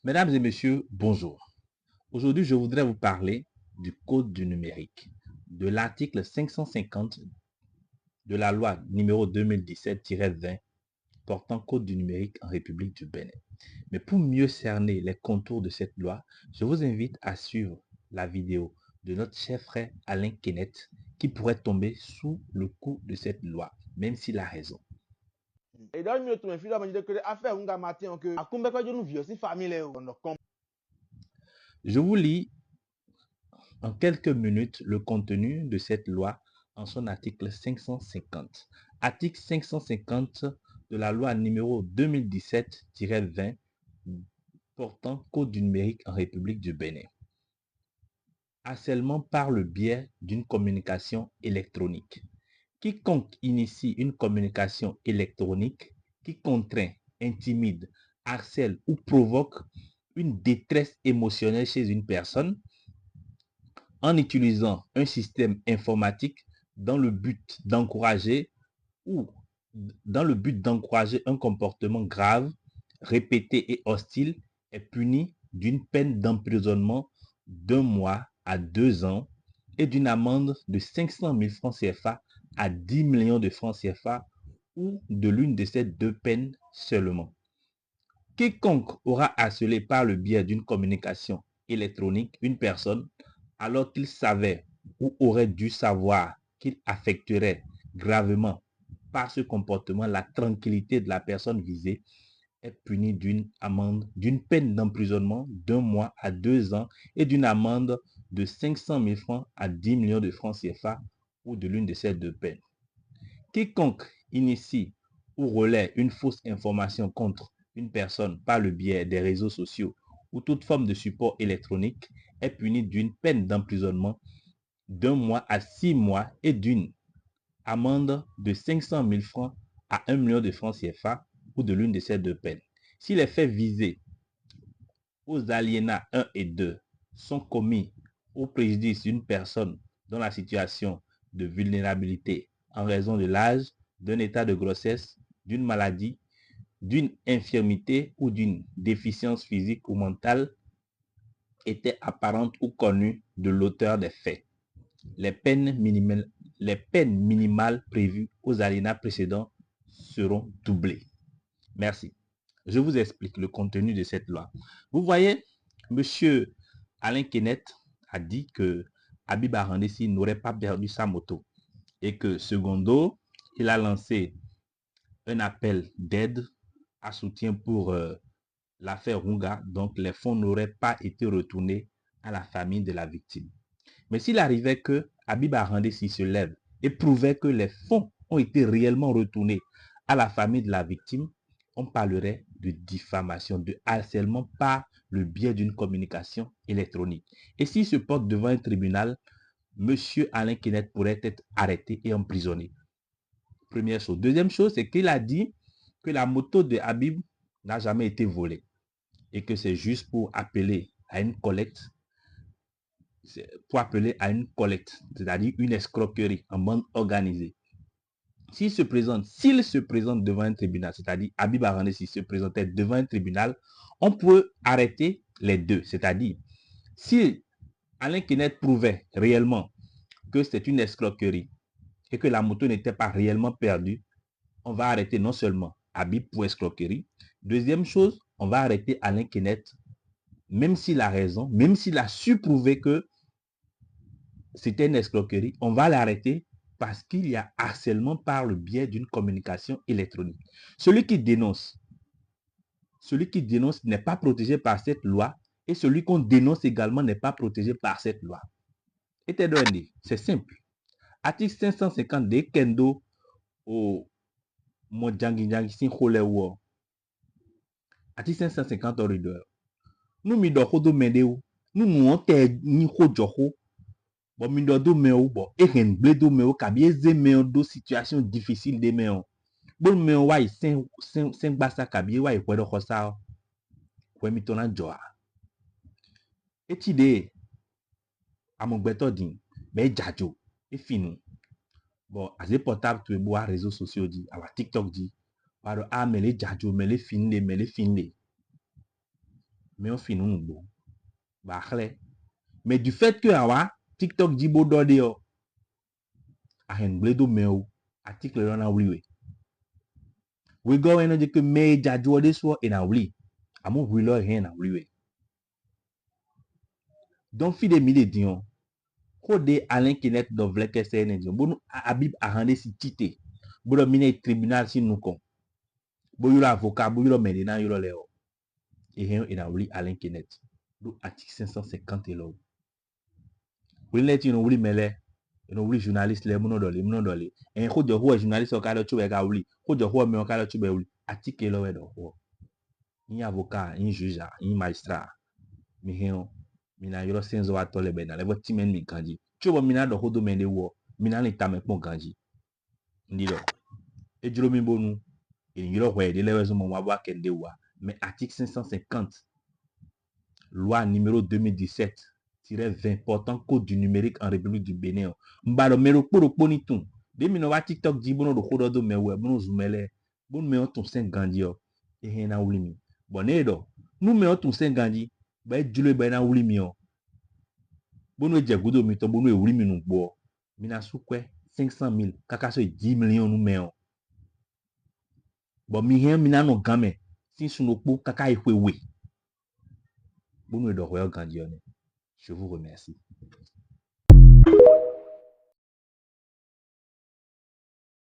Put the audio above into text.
Mesdames et messieurs, bonjour. Aujourd'hui, je voudrais vous parler du Code du numérique, de l'article 550 de la loi numéro 2017-20 portant Code du numérique en République du Bénin. Mais pour mieux cerner les contours de cette loi, je vous invite à suivre la vidéo de notre cher frère Alain Kenneth qui pourrait tomber sous le coup de cette loi, même s'il a raison. Je vous lis en quelques minutes le contenu de cette loi en son article 550. Article 550 de la loi numéro 2017-20 portant Code du numérique en République du Bénin. Harcèlement par le biais d'une communication électronique. Quiconque initie une communication électronique qui contraint, intimide, harcèle ou provoque une détresse émotionnelle chez une personne en utilisant un système informatique dans le but d'encourager ou dans le but d'encourager un comportement grave, répété et hostile est puni d'une peine d'emprisonnement d'1 mois à 2 ans et d'une amende de 500 000 francs CFA à 10 millions de francs CFA ou de l'une de ces deux peines seulement. Quiconque aura harcelé par le biais d'une communication électronique une personne alors qu'il savait ou aurait dû savoir qu'il affecterait gravement par ce comportement la tranquillité de la personne visée est puni d'une amende, d'une peine d'emprisonnement d'1 mois à 2 ans et d'une amende de 500 000 francs à 10 millions de francs CFA ou de l'une de ces deux peines. Quiconque initie ou relaie une fausse information contre une personne par le biais des réseaux sociaux ou toute forme de support électronique est puni d'une peine d'emprisonnement d'1 mois à 6 mois et d'une amende de 500 000 francs à 1 million de francs CFA ou de l'une de ces deux peines. Si les faits visés aux alinéas 1 et 2 sont commis au préjudice d'une personne dans la situation de vulnérabilité en raison de l'âge, d'un état de grossesse, d'une maladie, d'une infirmité ou d'une déficience physique ou mentale était apparente ou connue de l'auteur des faits. Les peines minimales prévues aux alinéas précédents seront doublées. Merci. Je vous explique le contenu de cette loi. Vous voyez, monsieur Alain Kenneth a dit que Habib Arandessi n'aurait pas perdu sa moto et que secondo, il a lancé un appel d'aide à soutien pour l'affaire Runga, donc les fonds n'auraient pas été retournés à la famille de la victime. Mais s'il arrivait que Habib Arandessi se lève et prouvait que les fonds ont été réellement retournés à la famille de la victime, on parlerait de diffamation, de harcèlement par le biais d'une communication électronique. Et s'il se porte devant un tribunal, M. Alain Kenneth pourrait être arrêté et emprisonné. Première chose. Deuxième chose, c'est qu'il a dit que la moto de Habib n'a jamais été volée et que c'est juste pour appeler à une collecte, c'est-à-dire une escroquerie en bande organisée. S'il se présente devant un tribunal, c'est-à-dire Habib Arandessi se présentait devant un tribunal, on peut arrêter les deux. C'est-à-dire, si Alain Kenneth prouvait réellement que c'est une escroquerie et que la moto n'était pas réellement perdue, on va arrêter non seulement Habib pour escroquerie. Deuxième chose, on va arrêter Alain Kenneth, même s'il a raison, même s'il a su prouver que c'était une escroquerie, on va l'arrêter parce qu'il y a harcèlement par le biais d'une communication électronique. Celui qui dénonce n'est pas protégé par cette loi et celui qu'on dénonce également n'est pas protégé par cette loi. C'est simple. Article 550 de Kendo au Mojangi Kholewo. Article 550 order. Nous mi do khodo medeu. Nous nous te ni khojoho. Bon mi do meo bon ehen bledo meo kabi eze meo do situation difficile de meo. Bon meo wa sen basa kabi wa ikwedo khosa. Kwe mi tona joa. Etide amogbeto din be jajo e finu. Bon as portable to ebo réseaux sociaux di awa TikTok di. Waro a mele jajo mele finle. mais on finit nous bon. Mais du fait que awa TikTok dit bo do de yo a hen bledo meu article là na wliwe. We go eno de que me jaju de so e na wli. Amo wilo hen na wliwe. Donc fi de mi de dion. Ko de Alain Kenneth do vleke se ne dion. Bonu Habib a hande si tite. Bo mine tribunal si nou kon. Bo yo avocat, bo yo medena yo le o. Et hen e na wli Alain Kenneth. Do article 550 e lo. We let you know wli mele. You know, journaliste le muno dole. En ko jo ho journaliste o ka do chube ga wli. Ko jo ho me o ka do chube wli. Article lo we do ho. Ni avocat, ni juge, ni magistrat. Mi hen mina yoro senzo wa tole be na le timen mi kanji. Chubo mina do ho do mende wo. Mina ni tame pon kanji. Ndi do. E juro mi bonu. E yoro ho e de le wezo mo wa kende wa. Mais article 550 loi numéro 2017-20 portant code du numérique en République du Bénin. Mbalo mero poro poni tun. De mi no wa TikTok di bono do kodo do mewe bono zumele. Bono me on ton 5 gandi yo. E hen na wuli mi. Bonne do. Nou me on ton 5 gandi. Ba e jule ba na wuli mi yo. Bono e jegudo mi to bono e wuli mi nou bo. Mina soukwe 500,000. Kaka so 10 millions nou me yo. Bon mi hen mina no game. Sin sunopo kaka e we. Bono e do royal gandi yo ne. Je vous remercie.